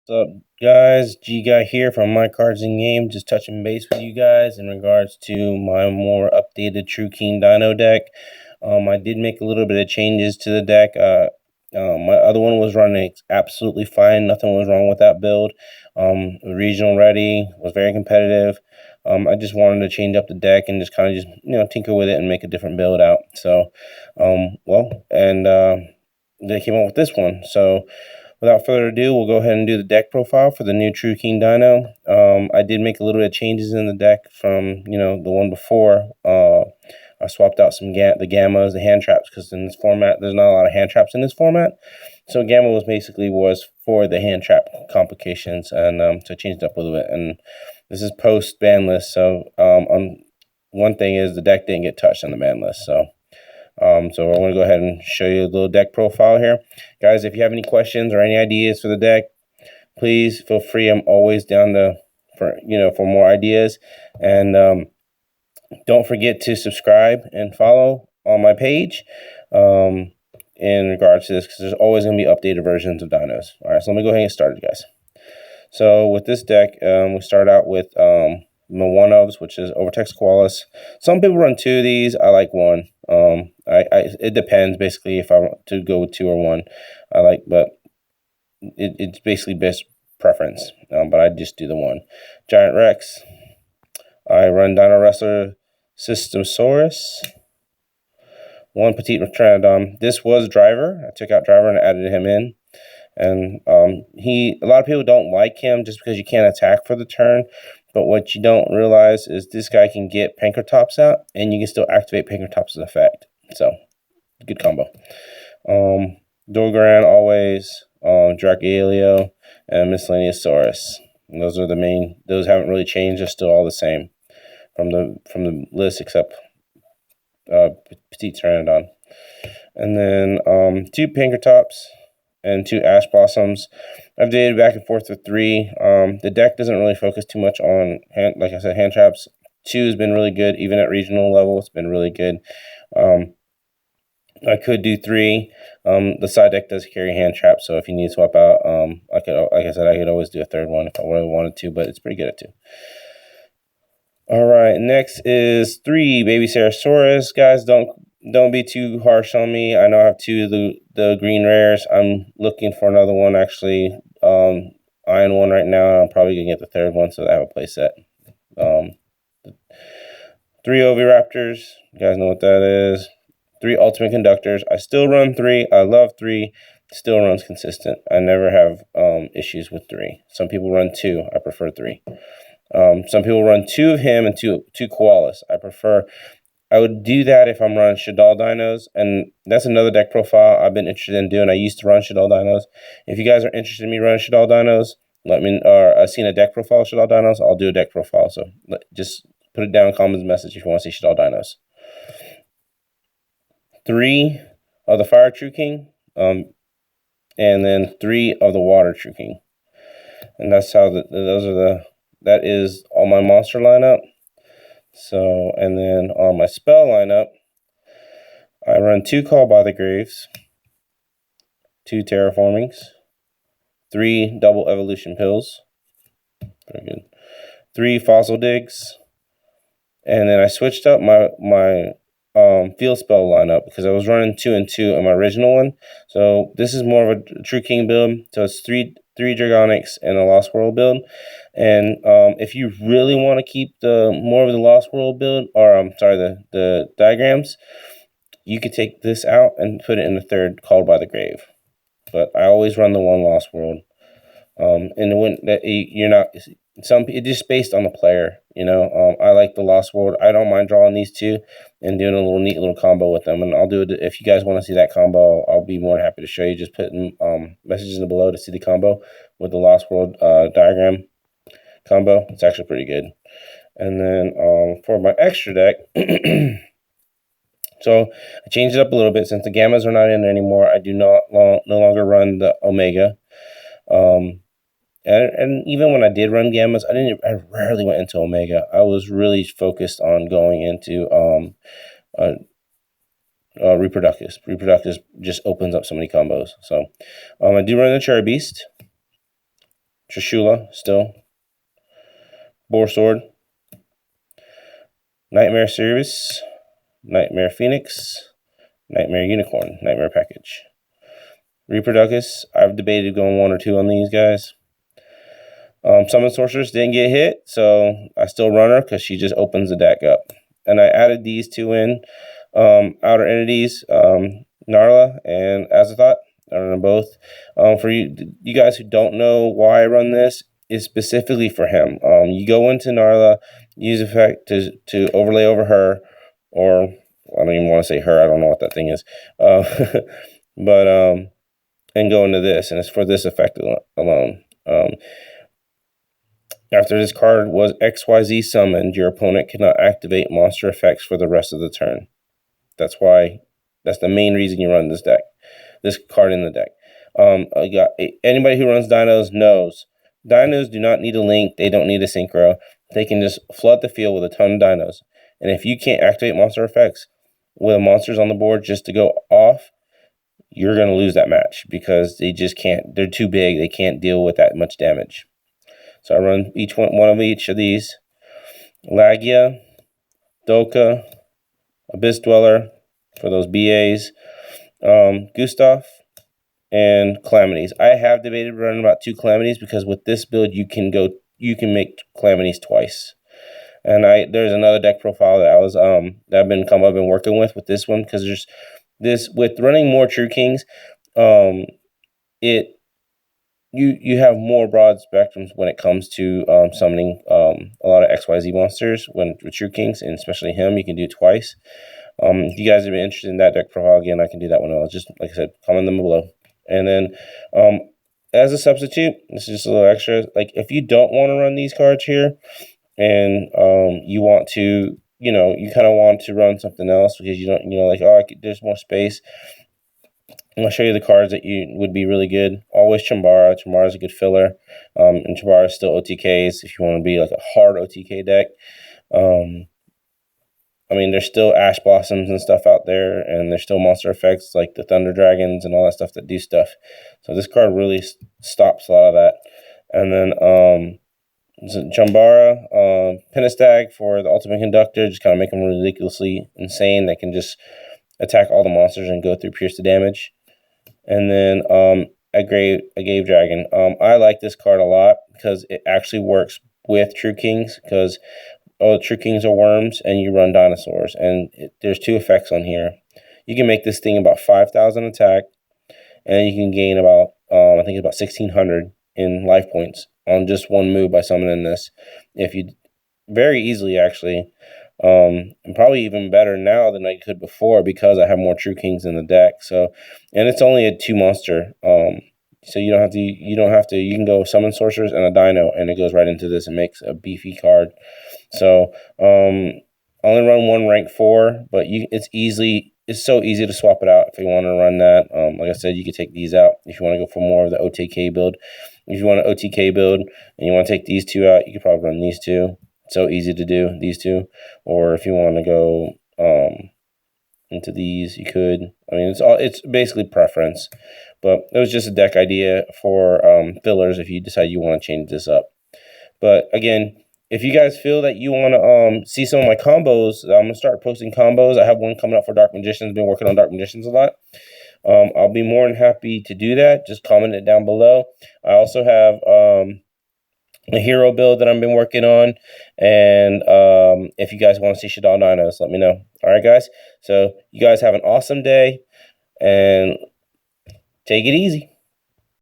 What's up, guys? G Guy here from My Cards in Game, just touching base with you guys in regards to my more updated True King Dino deck. I did make a little bit of changes to the deck. My other one was running absolutely fine. Nothing was wrong with that build. Regional ready, was very competitive. I just wanted to change up the deck and just kind of tinker with it and make a different build out. So, they came up with this one. So, without further ado, we'll go ahead and do the deck profile for the new True King Dino. I did make a little bit of changes in the deck from the one before. I swapped out the gammas, the hand traps, because in this format there's not a lot of hand traps in this format. So gamma was for the hand trap complications, and so I changed it up a little bit. And this is post ban list, so one thing is the deck didn't get touched on the ban list, so. So I'm going to go ahead and show you a little deck profile here. Guys, if you have any questions or any ideas for the deck, please feel free. I'm always down for more ideas. And don't forget to subscribe and follow on my page in regards to this, because there's always going to be updated versions of dinos. All right, so let me go ahead and get started, guys. So with this deck, we start out with the one ofs, which is Overtext Koalas. Some people run two of these. I like one. It depends basically if I want to go with two or one. But it's basically best preference. But I just do the one. Giant Rex. I run Dino Wrestler Systemosaurus. One Petite Pteranodon. This was Driver. I took out Driver and added him in. And a lot of people don't like him just because you can't attack for the turn. But what you don't realize is this guy can get Pankratops out, and you can still activate Pankratops' effect. So, good combo. Dorgran always, Dragaleo, and Miscellaneousaurus. And those are the main. Those haven't really changed. They're still all the same from the list, except Petite Pteranodon. And then two Pankratops and two Ash Blossoms. I've dated back and forth with three. The deck doesn't really focus too much on, like I said, hand traps. Two has been really good, even at regional level. It's been really good. I could do three. The side deck does carry hand traps, so if you need to swap out, I could always do a third one if I really wanted to, but it's pretty good at two. All right, next is three Baby Ceratosaurus. Guys, don't be too harsh on me. I know I have two of the green rares. I'm looking for another one, actually. Iron one right now. I'm probably going to get the third one so that I have a play set. Three Oviraptors. You guys know what that is. Three Ultimate Conductors. I still run three. I love three. Still runs consistent. I never have issues with three. Some people run two. I prefer three. Some people run two of him and two Koalas. I would do that if I'm running Shadal Dinos, and that's another deck profile I've been interested in doing. I used to run Shadal Dinos. If you guys are interested in me running Shadal Dinos, let me, or seen a deck profile of Shadal Dinos, I'll do a deck profile. So just put it down in comments message if you want to see Shadal Dinos. Three of the Fire True King, and then three of the Water True King. And that's how that is all my monster lineup. So, and then on my spell lineup, I run two Call by the Graves, two Terraformings, three Double Evolution Pills, very good, three Fossil Digs, and then I switched up my field spell lineup because I was running 2 and 2 in my original one. So this is more of a True King build. So it's three Dragonics and a Lost World build. And if you really want to keep more of the Lost World build, or the diagrams, you could take this out and put it in the third Called by the Grave. But I always run the one Lost World. And when that you're not, it's just based on the player, I like the Lost World. I don't mind drawing these two and doing a neat little combo with them. And I'll do it if you guys want to see that combo. I'll be more than happy to show you. Just put messages in below to see the combo with the Lost World diagram combo. It's actually pretty good. And then for my extra deck, so I changed it up a little bit since the gammas are not in there anymore. I do no longer run the Omega. And even when I did run gammas, I rarely went into Omega. I was really focused on going into Reproductus. Reproductus just opens up so many combos. So I do run the Cherry Beast. Trishula still, Boar Sword, Nightmare Service, Nightmare Phoenix, Nightmare Unicorn, Nightmare Package. Reproducus, I've debated going 1 or 2 on these guys. Summon Sorceress didn't get hit, so I still run her because she just opens the deck up. And I added these 2 in. Outer Entities, Narla and Azathoth. I run them both. For you guys who don't know why I run this, is specifically for him. You go into Narla, use effect to overlay over her, or I don't even want to say her. I don't know what that thing is. But and go into this, and it's for this effect alone. After this card was XYZ summoned, your opponent cannot activate monster effects for the rest of the turn. That's the main reason you run this card in the deck. Anybody who runs dinos knows dinos do not need a link. They don't need a synchro. They can just flood the field with a ton of dinos. And if you can't activate monster effects with monsters on the board just to go off, you're going to lose that match because they just can't. They're too big. They can't deal with that much damage. So I run one of each of these. Lagia, Doka, Abyss Dweller for those BAs, Gustav, and Calamities. I have debated running about 2 Calamities because with this build you can make Calamities twice. And there's another deck profile that I've been working with this one because there's this with running more True Kings, you have more broad spectrums when it comes to summoning a lot of XYZ monsters with True Kings, and especially him, you can do it twice. If you guys have been interested in that deck profile, again, I can do that one. I'll just, like I said, comment them below. And then as a substitute, this is just a little extra. Like if you don't want to run these cards here, and you want to, you kind of want to run something else because you don't, there's more space. I'm going to show you the cards that would be really good. Always Chambara. Chambara is a good filler. And Chambara is still OTKs if you want to be like a hard OTK deck. There's still Ash Blossoms and stuff out there, and there's still monster effects like the Thunder Dragons and all that stuff that do stuff. So this card really stops a lot of that. And then Chambara, Pentestag for the Ultimate Conductor, just kind of make them ridiculously insane. They can just attack all the monsters and go through pierce the damage. And then a Grave Dragon. I like this card a lot because it actually works with True Kings because the True Kings are worms and you run Dinosaurs. And there's 2 effects on here. You can make this thing about 5,000 attack, and you can gain about, I think it's about 1,600 in life points on just one move by summoning this. Very easily, actually. And probably even better now than I could before because I have more True Kings in the deck. So, and it's only a 2 monster. So you can go summon sorcerers and a dino, and it goes right into this and makes a beefy card. So, I only run 1 rank 4, but it's so easy to swap it out if you want to run that. Like I said, you can take these out if you want to go for more of the OTK build. If you want an OTK build and you want to take these 2 out, you can probably run these 2. So easy to do, these 2. Or if you want to go into these, you could. It's basically preference. But it was just a deck idea for fillers if you decide you want to change this up. But again, if you guys feel that you want to see some of my combos, I'm going to start posting combos. I have one coming up for Dark Magicians. Been working on Dark Magicians a lot. I'll be more than happy to do that. Just comment it down below. I also have a hero build that I've been working on. And if you guys want to see Shaddoll Dinos, let me know. All right, guys? So you guys have an awesome day, and take it easy.